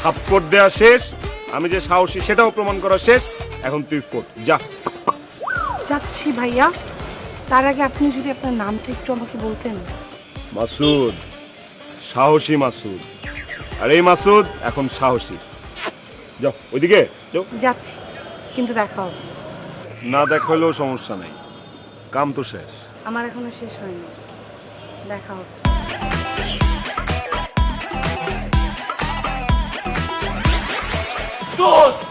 থাপ্পড় দেয়া শেষ, আমি যে সাহসী সেটাও প্রমাণ করা শেষ। এখন তুই ফোট, যা। যাচ্ছি ভাইয়া, তার আগে আপনি যদি আপনার নামটা একটু আমাকে বলতেন। মাসুদ, সাহসী মাসুদ। আর এই মাসুদ এখন সাহসী। যাও ওইদিকে যাও। যাচ্ছি, কিন্তু দেখা হবে। না দেখা হলেও সমস্যা নেই, কাম তো শেষ। আমার এখনো শেষ হয়নি, দেখা হবে। দোস্ত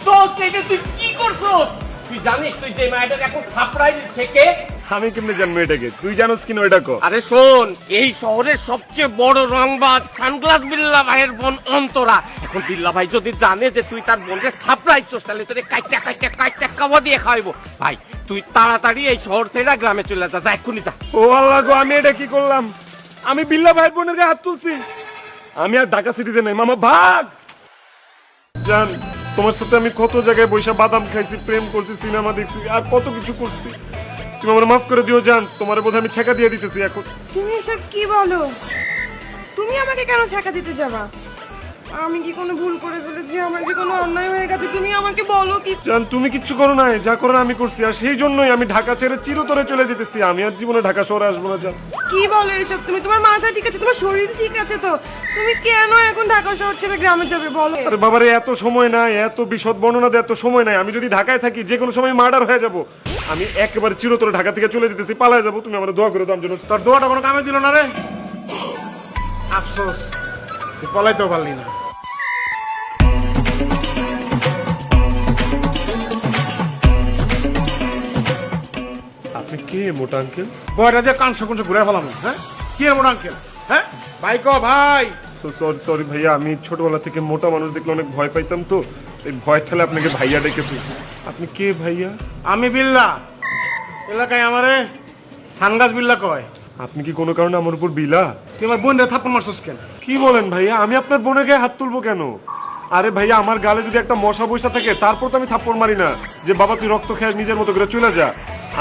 দোস্ত এটা তুই কি করছস? তুই জানিস তুই যে মাইটাকে এখন থাপড়াই দিচ্ছে কে? আমি কেমনে জানবো এটাকে? তুই জানোস কিনা এটা কো? আরে শোন, এই শহরের সবচেয়ে বড় রংবাজ সানগ্লাস বিল্লা ভাইয়ের বোন অন্তরা। এখন বিল্লা ভাই যদি জানে যে তুই তার বোনকে থাপড়াইছস, তাহলে তোরে কাইটা কাইটা কাইটা কাওয়া দিয়ে খাওয়াইবো। ভাই তুই তাড়াতাড়ি এই শহর ছেড়ে গ্রামে চলে যা, যা এক্ষুনি যা। ও আল্লাহ গো, আমি এটা কি করলাম? আমি বিল্লা ভাইয়ের বোনের গায়ে হাত তুলছি। আমি আর ঢাকা সিটিতে নেই, মামা ভাগ। জান, তোমার সাথে আমি কত জায়গায় বৈশা বাদাম খাইছি, প্রেম করছি, সিনেমা দেখছি, আর কত কিছু করছি। তুমি আমার মাফ করে দিও জান, তোমার বোধহয় আমি ছেঁকা দিয়ে দিতেছি এখন। তুমি এসব কি বলো? তুমি আমাকে কেন ছেঁকা দিতে যাবা? আমি কি কোনো ভুল করে ফেলেছি? আমার কি কোনো অন্যায় হয়ে গেছে? তুমি আমাকে বলো কি। জান, তুমি কিচ্ছু করো নাই, যা করার আমি করছি, আর সেই জন্যই আমি ঢাকা ছেড়ে চিরতরে চলে যেতেছি। আমি আর জীবনে ঢাকা শহরে আসবো না। জান, কি বলো এসব তুমি? তোমার মাথা ঠিক আছে, তোমার শরীর ঠিক আছে তো? তুমি কেন এখন ঢাকা শহর ছেড়ে গ্রামে যাবে বলো? আরে বাবারে, এত সময় নাই, এত বিশদ বর্ণনা দেওয়ার এত সময় নাই। আমি যদি ঢাকায় থাকি, যে কোনো সময় মার্ডার হয়ে যাব। আমি একেবারে চিরতরে ঢাকা থেকে চলে যেতেছি, পালায় যাবো। তুমি আমার দোয়া করে দাও জন্য। তোর দোয়াটা কোনো কামে দিল না রে। আফসোস, তুই পলাইতেও পারলি না। আপনি কে মোটা আঙ্কেল? বয়টা যে কান সকুন ঘুরে ফেলাম। হ্যাঁ, কি এর মোটা আঙ্কেল? হ্যাঁ ভাই ক ভাই। সরি সরি ভাইয়া, আমি ছোটবেলা থেকে মোটা মানুষ দেখলে অনেক ভয় পাইতাম, তো এই ভয় ঠেলে আপনাকে ভাইয়া ডেকে ফেলছি। আপনি কে ভাইয়া? আমি বিল্লা, এলাকায় আমারে সানগাছ বিল্লা কয়। আপনি কি কোনো কারণে আমার উপর বিলা? তুই আমার বোনরা থাপ্পড় মারছস কেন? কি বলেন ভাইয়া? আমি আপনার বোনের গায়ে হাত তুলবো কেন? আরে ভাইয়া, আমার গালে যদি একটা মশা বৈশা থাকে, তারপর তো আমি থাপ্পড় মারি না যে বাবা তুই রক্ত খেয়ে নিজের মতো করে চলে যা।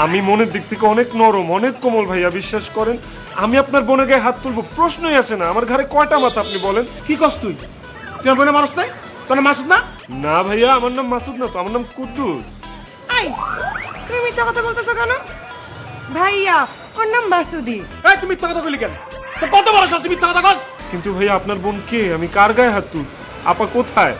আমি মনের দিক থেকে অনেক নরম, অনেক কোমল ভাইয়া, বিশ্বাস করেন। আমি আপনার বোনের গায়ে হাত তুলবো, প্রশ্নই আসে না। আমার ঘরে কয়টা মাথা আপনি বলেন? কি কস তুই? তুই আমার বোনের মানুষ নাই? তোর নাম মাসুদ না? না ভাইয়া, আমার নাম মাসুদ না তো, আমার নাম কুদ্দুস। এই, তুমি মিথ্যা কথা বলতেছো কেন? ভাইয়া, ওর নাম বাসুদি। এই তুমি মিথ্যা কথা কইলি কেন? তো কত বড় সাহস তুই মিথ্যা কথা কস? কিন্তু ভাইয়া, আপনার বোন কে? আমি কার গায়ে হাত তুলছি? আপা কোথায়?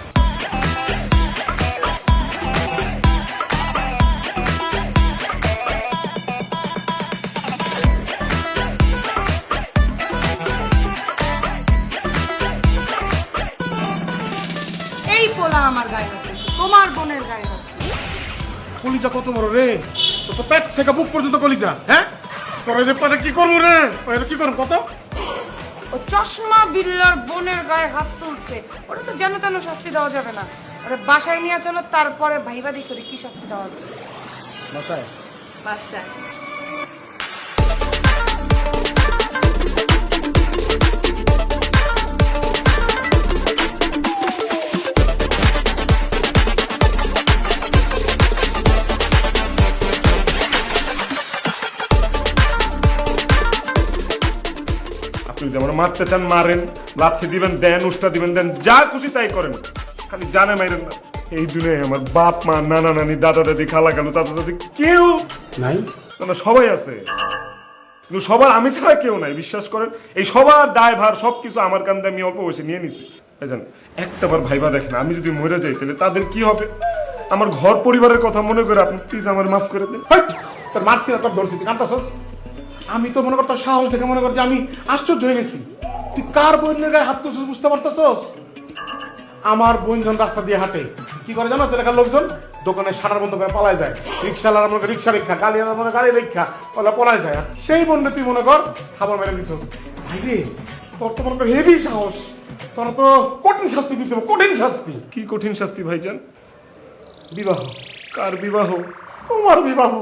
এই পোলা আমার গায়ে হাত দিয়েছে, তোমার বোনের গায়ে হাত দিয়েছে। কলিজা কত বড় রে? তোর তো পেট থেকে বুক পর্যন্ত কলিজা। হ্যাঁ, তোর যে পেটে কি করবো রে? ওই কি করবো কত? ও চশমা বিল্লার বোনের গায়ে হাত তুলছে, ওরা তো যেন তেন শাস্তি দেওয়া যাবে না। ওরা বাসায় নিয়ে চলো, তারপরে ভাইবা দেখি ওরে কি শাস্তি দেওয়া যাবে। বাসায় বাসায় আপনি যদি আমার মারতে চান মারেন, লাথি দিবেন দেন, উষ্টা দিবেন দেন, যা খুশি তাই করেন, খালি জানে মাইরেন না। এই দুনিয়ায় আমার বাপ মা, নানা নানি, দাদা দাদি, খালা খালু, চাচা চাচি কেউ নাই। না, সবাই আছে, কিন্তু সবার আমি ছাড়া কেউ নাই, বিশ্বাস করেন। এই সবার দায়ভার সবকিছু আমার কান্দে আমি অল্প বসে নিয়ে নিছি। জান, একটাবার ভাইবা দেখেন, আমি যদি মরে যাই তাহলে তাদের কি হবে? আমার ঘর পরিবারের কথা মনে করে আপনি প্লিজ আমার মাফ করে দেন। হেই, তোর মারছি না, তোর ধরছি, তুই কান্তাছস? আমি তো মনে কর তোর সাহস দেখে মনে কর যে আমি আশ্চর্য হয়ে গেছি। তুই কার বোনের গায়ে হাত তুলছিস বুঝতে পারতেছস? আমার বোন যখন রাস্তা দিয়ে হাঁটে কি করে জানো? এলাকার লোকজন দোকানে শাটার বন্ধ করে পালায় যায়, রিক্সাওয়ালার মনে রিক্সা রেখা, গাড়ি মনে গাড়ি রেখা ওলা পলায় যায়। আর সেই বোনটা তুই মনে কর খাবার মেরে দিচ্ছ। ভাই রে, তোর তো মনে কর হেভি সাহস। তোর তো কঠিন শাস্তি দিতে হবে, কঠিন শাস্তি। কি কঠিন শাস্তি ভাইজান? বিবাহ। কার বিবাহ? তোমার বিবাহ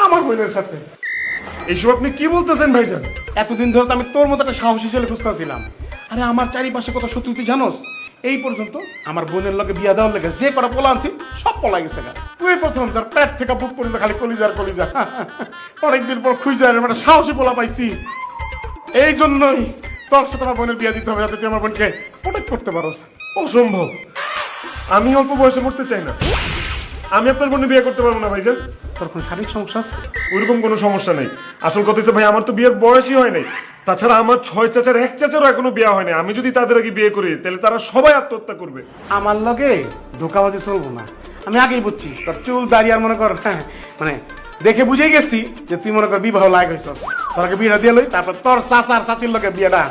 আমার বোনের সাথে। এইসব আপনি কি বলতেছেন ভাইজান? এতদিন ধরে তো আমি তোর মতো একটা সাহসী ছেলে খুঁজতেছিলাম। আরে আমার চারিপাশে কত শত্রু তুই জানোস? এই পর্যন্ত আমার বোনের লগে বিয়া দেওয়ার লেগে যে কটা পোলা আনছি সব পলা গেছে। তুই প্রথম তোর পেট থেকে বুক পর্যন্ত খালি কলিজার কলিজা। অনেকদিন পর খুঁজে একটা সাহসী পোলা পাইছি। এই জন্যই তোর সাথে আমার বোনের বিয়া দিতে হবে, যাতে তুই আমার বোনকে প্রোটেক্ট করতে পারোস। অসম্ভব, আমি অল্প বয়সে মরতে চাই না। আমি আপনার বোনে বিয়ে করতে পারবো না ভাইজান। তোর কোনো শারীরিক সমস্যা আছে? ওইরকম কোনো সমস্যা নেই। আসল কথা হচ্ছে ভাই, আমার তো বিয়ের বয়সই হয় নাই। তাছাড়া আমার 6 চাচার 1 চাচারও এখনো বিয়ে হয় নাই। আমি যদি তাদের আগে বিয়ে করি তাহলে তারা সবাই আত্মহত্যা করবে। আমার লগে ধোকাবাজি চলবো না, আমি আগেই বুঝছি। তোর চুল দাঁড়িয়ে আর মনে কর, হ্যাঁ মানে দেখে বুঝে গেছি যে তুই মনে কর বিবাহ লায়ক হয়েছ। তোর আগে বিয়েটা দিয়ে লই, তারপর তোর চাচার চাচির লোকে বিয়েটা।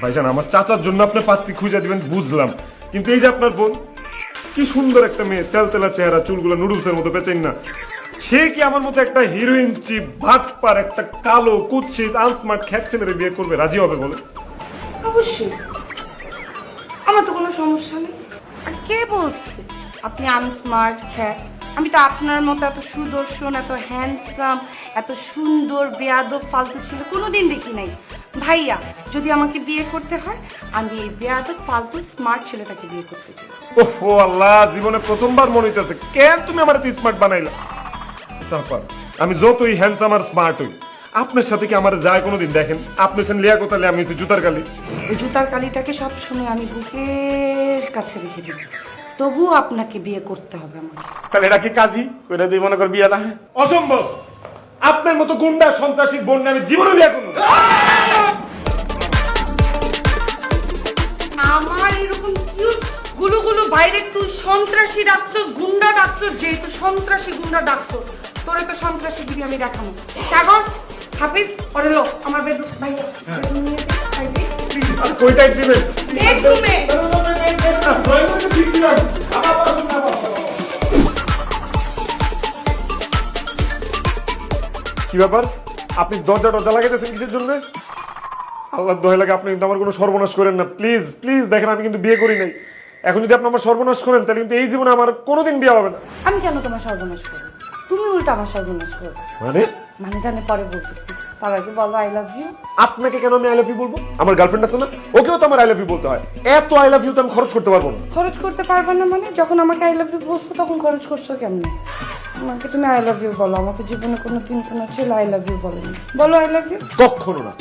ভাইজান, আমার চাচার জন্য আপনি পাত্রী খুঁজে দিবেন বুঝলাম, কিন্তু এই যে আপনার বোন, কি সুন্দর একটা মেয়ে, তেলতেলা চেহারা, চুলগুলো নুডলসের মতো পেঁচেন না, সে কি আমার মতো একটা হিরোইন চিপ ভাটপার একটা কালো কুৎসিত আনস্মার্ট খ্যাত ছেলেরে বিয়ে করবে? রাজি হবে বলে? অবশ্যই, আমার তো কোনো সমস্যা নেই। আর কে বলছে আপনি আনস্মার্ট খ্যাত? আমি তো আপনার মতো এত সুদর্শন, এত হ্যান্ডসাম, এত সুন্দর বেয়াদব ফালতু ছিল কোনোদিন দেখি নাই। ভাইয়া, যদি আমাকে বিয়ে করতে হয় আমি এই বেয়াদব ফালতু স্মার্ট ছেলেটাকে বিয়ে করতে চাই। ওহো আল্লাহ, জীবনে প্রথমবার মনে হইতেছে কেন তুমি আমার এত স্মার্ট বানাইলা। সাফার, আমি যতই হ্যান্ডসাম আর স্মার্ট হই, আপনার সাথে কি আমার যায় কোনোদিন? দেখেন, আপনি হচ্ছেন লিয়া কোতালে, আমি হচ্ছি জুতার কালি। ওই জুতার কালিটাকে সব সময় আমি বুকের কাছে রেখে দিই, তবুও আপনাকে বিয়ে করতে হবে আমাকে। তাহলে এটা কি কাজী ওইটা তুই মনে কর বিয়েটা? অসম্ভব, আপনার মতো গুন্ডা সন্ত্রাসী বোন আমি জীবনে বিয়ে করবো না। আমার এরকম কিউট গুলো গুলো বাইরে তুই সন্ত্রাসী ডাকছস, গুন্ডা ডাকছস, যেহেতু সন্ত্রাসী গুন্ডা ডাকছস, তোরে তো সন্ত্রাসী গিরি আমি দেখাবো। সাগর, হাফিজ, পরে লো আমার বেডরুম। ভাইয়া bedroom নিয়ে যাই, ভাইয়া। আর কইটাই দিবেন? বেডরুমে। কি ব্যাপার, আপনি দরজা টরজা লাগাইতেছেন কিসের জন্য? আল্লাহ দোহাই লাগে, আপনি কিন্তু আমার কোনো সর্বনাশ করেন না প্লিজ প্লিজ। দেখেন, আমি কিন্তু বিয়ে করি নাই। এখন যদি আপনি আমার সর্বনাশ করেন তাহলে কিন্তু এই জীবনে আমার কোনোদিন বিয়ে হবে না। আমি কেন তোমার সর্বনাশ করবো? তুমি উল্টা আমার সর্বনাশ করবে। মানে? মানে জানে পরে বলতেছি, তার আগে বলো আই লাভ ইউ। আপনাকে কেন আমি আই লাভ ইউ বলবো? আমার গার্লফ্রেন্ড আছে না, ওকেও তো আমার আই লাভ ইউ বলতে হয়। এত আই লাভ ইউ তো আমি খরচ করতে পারবো না। খরচ করতে পারবে না মানে? যখন আমাকে আই লাভ ইউ বলছো তখন খরচ করছো কেমনে? আমাকে তুমি আই লাভ ইউ বলো। আমাকে জীবনে কোনোদিন কোনো ছেলে আই লাভ ইউ বলেনি। বলো আই লাভ ইউ। কখনো না।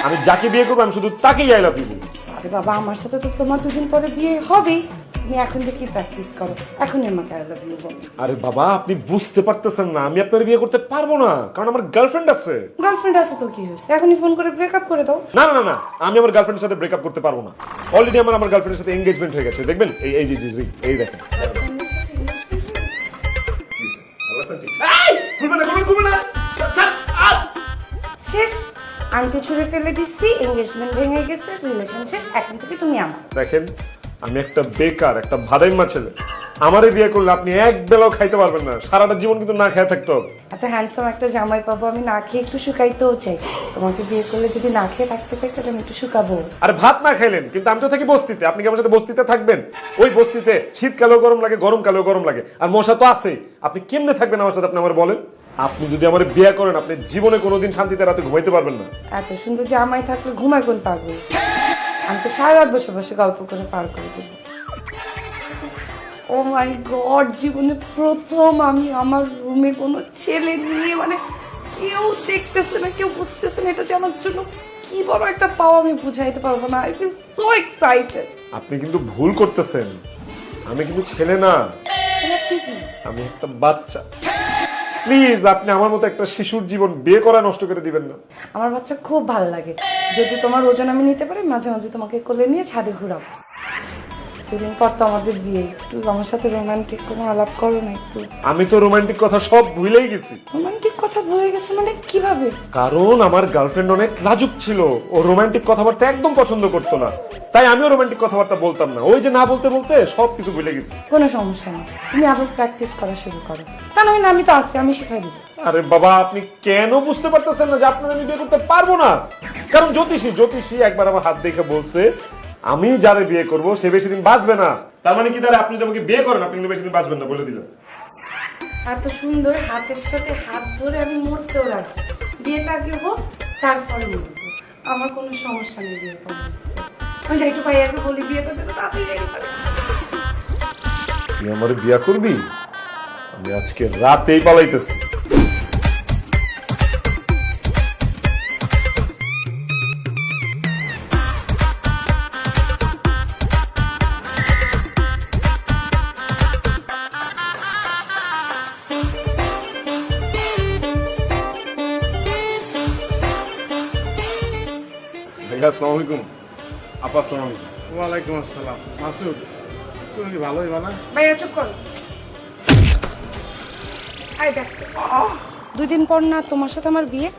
আমি যাকে বিয়ে করবো আমি শুধু তাকেই আই লাভ ইউ বলবো। আরে বাবা, আমার সাথে তো তোমার দুদিন পরে বিয়ে হবেই। তুমি এখন থেকে প্র্যাকটিস করো, এখনই আমাকে আই লাভ ইউ বলো। আরে বাবা, আপনি বুঝতে পারতেছেন না, আমি আপনার বিয়ে করতে পারবো না, কারণ আমার গার্লফ্রেন্ড আছে। গার্লফ্রেন্ড আছে তো কি হয়েছে? এখনই ফোন করে ব্রেকআপ করে দাও। না না না না, আমি আমার গার্লফ্রেন্ডের সাথে ব্রেকআপ করতে পারবো না। অলরেডি আমার গার্লফ্রেন্ডের সাথে এনগেজমেন্ট হয়ে গেছে। দেখবেন, এই এই যে ring, এই দেখেন। শেষ, আংটি ছুঁড়ে ফেলে দিচ্ছি, এঙ্গেজমেন্ট ভেঙে গেছে, রিলেশন শেষ। এখন থেকে তুমি আমার। দেখেন, আমি একটা বেকার, একটা ভাদাইমা ছেলে। আমারে বিয়ে করলে আপনি এক বেলাও খাইতে পারবেন না, সারাটা জীবন কিন্তু না খেয়ে থাকতে হবে। এত হ্যান্ডসাম একটা জামাই পাবো, আমি না খেয়ে একটু শুকাইতেও চাই। তোমাকে বিয়ে করলে যদি না খেয়ে থাকতে পাই তাহলে আমি একটু শুকাবো। আরে ভাত না খাইলেন, কিন্তু আমি তো থাকি বস্তিতে। আপনি কি আমার সাথে বস্তিতে থাকবেন? ওই বস্তিতে শীতকালেও গরম লাগে, গরমকালেও গরম লাগে, আর মশা তো আছেই। আপনি কেমনে থাকবেন আমার সাথে? আপনি আমার বলেন। আপনি যদি আমার বিয়ে করেন, আপনি জীবনে কোনোদিন শান্তিতে রাতে ঘুমাইতে পারবেন না। এত সুন্দর জামাই থাকলে ঘুমায় কোন পাগল? আমি তো সারা রাত বসে বসে গল্প করে পার করে দেবো। ও মাই গড, জীবনে প্রথম আমি আমার রুমে কোনো ছেলে নিয়ে, মানে কেউ দেখতেছে না, কেউ বুঝতেছে না, এটা যে আমার জন্য কি বড় একটা পাওয়া আমি বুঝাইতে পারবো না। I feel so excited. আপনি কিন্তু ভুল করতেছেন, আমি কিন্তু ছেলে না, আমি একটা বাচ্চা। প্লিজ, আপনি আমার মতো একটা শিশুর জীবন বিয়ে করা নষ্ট করে দিবেন না। আমার বাচ্চা খুব ভালো লাগে। যদি তোমার ওজন আমি নিতে পারি, মাঝে মাঝে তোমাকে কোলে নিয়ে ছাদে ঘুরাবো। দুদিন পর তো আমাদের বিয়ে, একটু আমার সাথে রোমান্টিক কোনো আলাপ করো না একটু। আমি তো রোমান্টিক কথা সব ভুলেই গেছি। রোমান্টিক কথা ভুলে গেছো মানে কিভাবে? কারণ আমার গার্লফ্রেন্ড অনেক লাজুক ছিল, ও রোমান্টিক কথাবার্তা একদম পছন্দ করতো না, তাই আমিও রোমান্টিক কথাবার্তা বলতাম না। ওই যে না বলতে বলতে সব কিছু ভুলে গেছি। কোনো সমস্যা নেই, তুমি আবার প্র্যাকটিস করা শুরু করো। তা নয় না, আমি তো আসছি, আমি শিখাই দেবো। আরে বাবা, আপনি কেন বুঝতে পারতেছেন না যে আপনার আমি বিয়ে করতে পারবো না? কারণ জ্যোতিষী একবার আমার হাত দেখে বলছে, আমি যারে বিয়ে করব সে বেশি দিন বাঁচবে না। তার মানে কি দাঁড়ায়, আপনি যদি আমাকে বিয়ে করেন আপনি কিন্তু বেশি দিন বাঁচবেন না, বলে দিলাম। এত সুন্দর হাতের সাথে হাত ধরে আমি মরতেও রাজি। বিয়েটা আগে হোক, তারপরে মরবো। আমার কোনো সমস্যা নেই বিয়ে করবো। আমি যাই একটু ভাইয়াকে বলি বিয়েটা যেন তাড়াতাড়ি রেডি করে। তুই আমার বিয়ে করবি? আমি আজকে রাতেই পালাইতেছি। ভাইয়া আসসালামু আলাইকুম। আপা আসসালামু আলাইকুম। ওয়ালাইকুম আসসালাম। মাসুদ, তুমি কি ভালোই বানা? ভাইয়া চুপ করো। আয় দেখ, 2 দিন পর না তোমার সাথে আমার বিয়ে,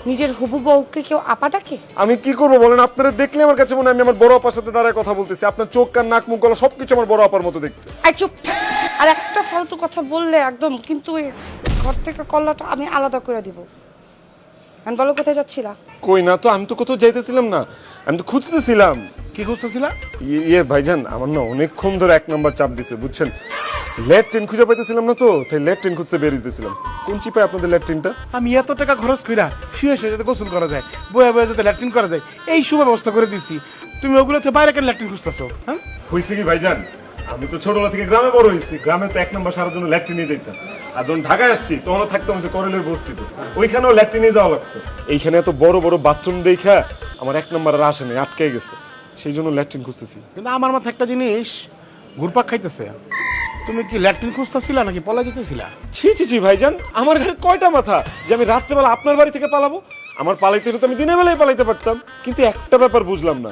নিজের হবু বউকে কেউ আপা ডাকে? আমি কি করবো বলেন? আপনারা দেখলে আমার কাছে মনে হয় আমি আমার বড় আপার সাথে দাঁড়ায় কথা বলতেছি। আপনার চোখ কান নাক মুখ গলা সবকিছু আমার বড় আপার মতো দেখতে। আয় চুপ। আর একটা ফালতু কথা বললে একদম কিন্তু এই ঘর থেকে কল্লাটা আমি আলাদা করে দিব। এখন বলো কোথায় যাচ্ছিলা? কই না তো, আমি তো কোথাও যাইতেছিলাম না, আমি তো খুঁজতেছিলাম। কি খুঁজতেছিলা? ইয়ে ভাইজান, আমার না অনেকক্ষণ ধরে 1 নাম্বার চাপ দিছে বুঝছেন। ল্যাট্রিন খুঁজে পাইতেছিলাম না তো, তাই ল্যাট্রিন খুঁজতে বেরিয়েছিলাম। কোন চিপায় আপনাদের ল্যাট্রিনটা? আমি এত টাকা খরচ কইরা শুয়ে শুয়ে যাতে গোসল করা যায়, বয়ে বয়ে যাতে ল্যাট্রিন করা যায়, এই সুব্যবস্থা করে দিছি। তুমি ওগুলোতে বাইরে কেন ল্যাট্রিন খুঁজতেছো? হ্যাঁ, হয়েছে কি ভাইজান, আমি তো ছোটবেলা থেকে গ্রামে বড় হয়েছি। গ্রামে তো 1 নাম্বার সারার জন্য ল্যাট্রিন নিয়ে যেতাম। আর যখন ঢাকায় আসছি তখনও থাকতাম হচ্ছে করেলের বস্তিতে, ওইখানেও ল্যাট্রিন নিয়ে যাওয়া লাগতো। এইখানে এত বড় বড় বাথরুম দেখা আমার 1 নাম্বার আর আসে নাই, আটকে গেছে। সেই জন্য ল্যাট্রিন খুঁজতেছি। কিন্তু আমার মাথায় একটা জিনিস ঘুরপাক খাইতেছে। তুমি কি ল্যাট্রিন খুঁজতেছিলা নাকি পলা যেতেছিলা? ছি ছি ছি ভাইজান, আমার ঘরে কয়টা মাথা যে আমি রাত্রেবেলা আপনার বাড়ি থেকে পালাবো? আমার পালাইতে হলে তো আমি দিনের বেলায় পালাইতে পারতাম। কিন্তু একটা ব্যাপার বুঝলাম না,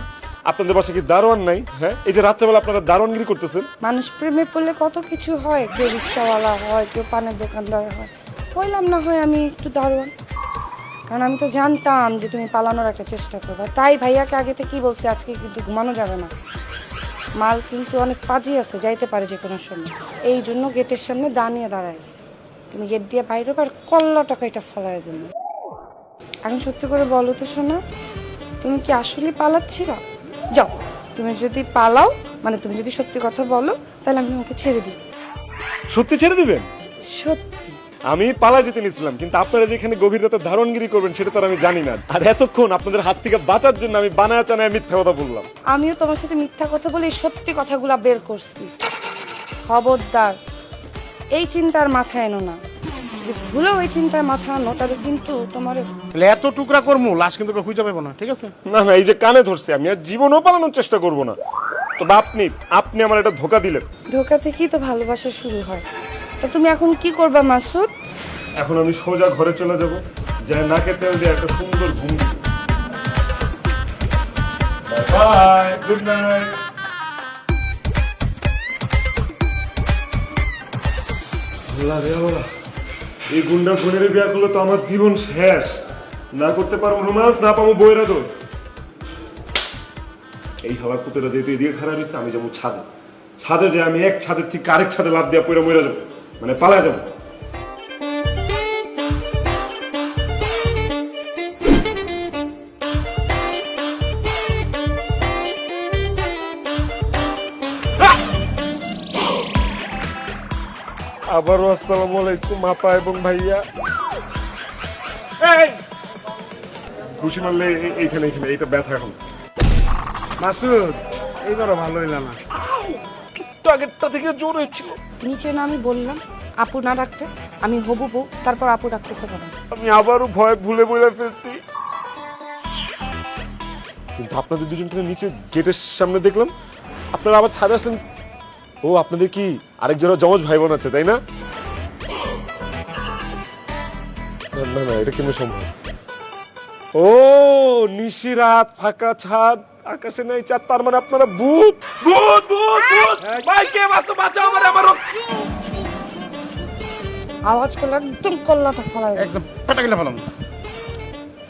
আপনাদের বাসায় কি দারোয়ান নাই? হ্যাঁ, এই যে রাত্রেবেলা আপনারা দারোয়ানগিরি করতেছেন। মানুষ প্রেমে পড়লে কত কিছু হয়, কেউ রিক্সাওয়ালা হয়, কেউ পানের দোকানদার হয়। হইলাম না হয় আমি একটু দারুণ, কারণ আমি তো জানতাম যে তুমি পালানোর একটা চেষ্টা করবে। তাই ভাইয়াকে আগে থেকেই বলছি আজকে কিন্তু ঘুমানো যাবে না, মাল কিন্তু অনেক পাজি আছে, যাইতে পারে যে কোনো সময়। এই জন্য গেটের সামনে দাঁড়িয়ে দাঁড়াইছি। তুমি গেট দিয়ে বাইরে আর কল্লা টাকা এটা ফেলাই দেবো। এখন সত্যি করে বলো তো শোনা, তুমি কি আসলে পালাচ্ছিলা? যাও, তুমি যদি পালাও, মানে তুমি যদি সত্যি কথা বলো, তাহলে আমি তোমাকে ছেড়ে দিই। সত্যি ছেড়ে দিবেন? সত্যি। আমি পালা যেতে নিছিলাম, কিন্তু আপনারা যেখানে গভীর রাতে ধারণগিরি করবেন সেটা তো আর আমি জানি না। আর এতক্ষণ আপনাদের হাত থেকে বাঁচার জন্য আমি বানায় চানায় মিথ্যা কথা বললাম। আমিও তোমার সাথে মিথ্যা কথা বলে এই সত্যি কথাগুলা বের করছি। খবরদার এই চিন্তার মাথায় এনো না, যে ভুলেও এই চিন্তার মাথা আনো তাহলে কিন্তু তোমার। তাহলে এত টুকরা করমু, লাশ কিন্তু খুঁজে পাবো না, ঠিক আছে? না না, এই যে কানে ধরছে, আমি আর জীবনও পালানোর চেষ্টা করব না। তবে আপনি আমার এটা ধোকা দিলেন। ধোকা থেকেই তো ভালোবাসা শুরু হয়। তো তুমি এখন কি করবা মাসুদ? এখন আমি সোজা ঘরে চলে যাব, যা নাকে তেল দিয়ে একটা সুন্দর ঘুম দিব। By, good night. আল্লাহ রে আল্লাহ, এই গুন্ডা ফোনের বিয়া করলে তো আমার জীবন শেষ। না করতে পারবো রোমান্স, না পাবো বইরা দোর। এই হাওয়া কুতেরা যেহেতু এদিকে খারাপ হয়েছে, আমি যাবো ছাদে। ছাদে যে আমি এক ছাদের থেকে আরেক ছাদে লাফ দিয়া পড়ে মরে যাবো, মানে পালা যাবো। আবারও আসসালামু আলাইকুম আপা এবং ভাইয়া। এই খুশি মারলে এইখানে এইখানে এইটা ব্যথা এখন। মাসুদ, এইবারও ভালো হইল না। আগেরটা থেকে জোর হয়েছিল। নিচে না আমি বললাম আপু না ডাকতে, আমি হবু বউ, তারপর আপু ডাকতেছে কেন? আমি আবারও ভয় ভুলে বলে ফেলছি। কিন্তু আপনাদের দুজনকে নিচে গেটের সামনে দেখলাম, আপনারা আবার ছাদে আসলেন। ও, আপনাদের কি আরেক জোড়া জমজ ভাই বোন আছে, তাই না? না না, এটা কেমন সম্ভব? ও, নিশিরাত, ফাঁকা ছাদ, আকাশে নাই চাঁদ, তার মানে আপনারা ভূত। ভূত ভূত ভূত! ভাই কে বাঁচো, বাঁচাও আমারে, আমার আওয়াজ করলে একদম কল্লাটা ফেলাই দেব। একদম পেটা গেলে ফেলাম।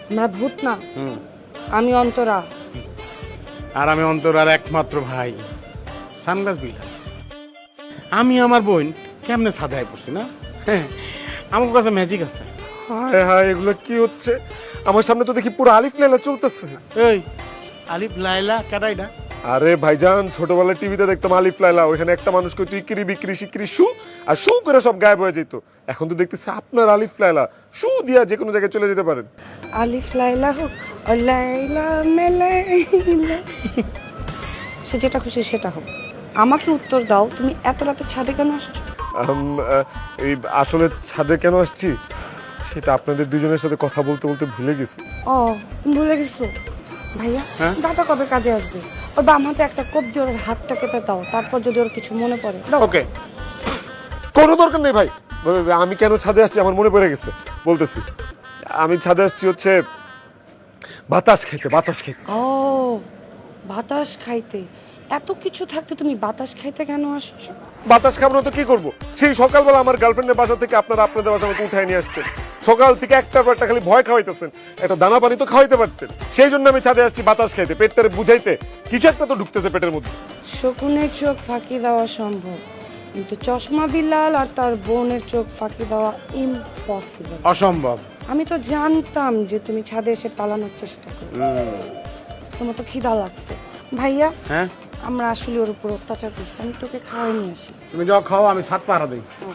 আমরা ভূত না, আমি অন্তরা। আর আমি অন্তরার একমাত্র ভাই সানগ্লাস বিল্ডার। আমি আমার বোন কেমনে সাদায় পড়ছি না? হ্যাঁ, আমার কাছে ম্যাজিক আছে। হায় হায়, এগুলো কি হচ্ছে? আমার সামনে তো দেখি পুরো আলিফ লাইলা চলতেছে। এই আলিফ লাইলা কেডাইডা? আরে ভাইজান, ছোটবেলায় টিভিতে দেখতাম আলিফ লাইলা, ওইখানে একটা মানুষ কইতো ইকরি বিক্রি শিকরি শু, আর শু করে সব গায়েব হয়ে যেত। এখন তো দেখতেছি আপনার আলিফ লাইলা শু দিয়া যে কোনো জায়গায় চলে যেতে পারেন। আলিফ লাইলা হোক ও লাইলা মেলাইলা, সে যেটা খুশি সেটা হোক। আমাকে উত্তর দাও, তুমি এত রাতে ছাদে কেন আসছো? এই আসলে ছাদে কেন আসছি সেটা আপনাদের দুজনের সাথে কথা বলতে বলতে ভুলে গেছি। ও, তুমি ভুলে গেছো? ভাইয়া, হ্যাঁ? দাদা কবে কাজে আসবে? ওর বাম হাতে একটা কোপ দিয়ে ওর হাতটা কেটে দাও, তারপর যদি ওর কিছু মনে পড়ে দাও। ওকে, কোনো দরকার নেই ভাই। আমি কেন ছাদে আসছি আমার মনে পড়ে গেছে, বলতেছি। আমি ছাদে আসছি হচ্ছে বাতাস খাইতে, বাতাস খাইতে। ও বাতাস খাইতে, এত কিছু থাকতে তুমি বাতাস খাইতে কেন আসছো? বাতাস খাবো না তো কি করবো? সেই সকালবেলা আমার গার্লফ্রেন্ডের বাসা থেকে আপনারা আপনাদের বাসা আমাকে উঠায় নিয়ে আসছেন। সকাল থেকে একটার পর একটা খালি ভয় খাওয়াইতেছেন, একটা দানা পানি তো খাওয়াইতে পারতেন। সেই জন্য আমি ছাদে আসছি বাতাস খাইতে, পেটটারে বুঝাইতে। কিছু একটা তো ঢুকতেছে পেটের মধ্যে। শকুনের চোখ ফাঁকি দেওয়া সম্ভব, কিন্তু চশমা বিল্লাল আর তার বোনের চোখ ফাঁকি দেওয়া ইম্পসিবল। অসম্ভব। আমি তো জানতাম যে তুমি ছাদে এসে পালানোর চেষ্টা করবে। তোমার তো খিদা লাগছে ভাইয়া। হ্যাঁ, আমরা আসলে ওর উপর অত্যাচার করছি, আমি তোকে খাওয়াই নিয়ে আসি। তুমি যাও খাও, আমি ছাদ পাহারা দিই। ও,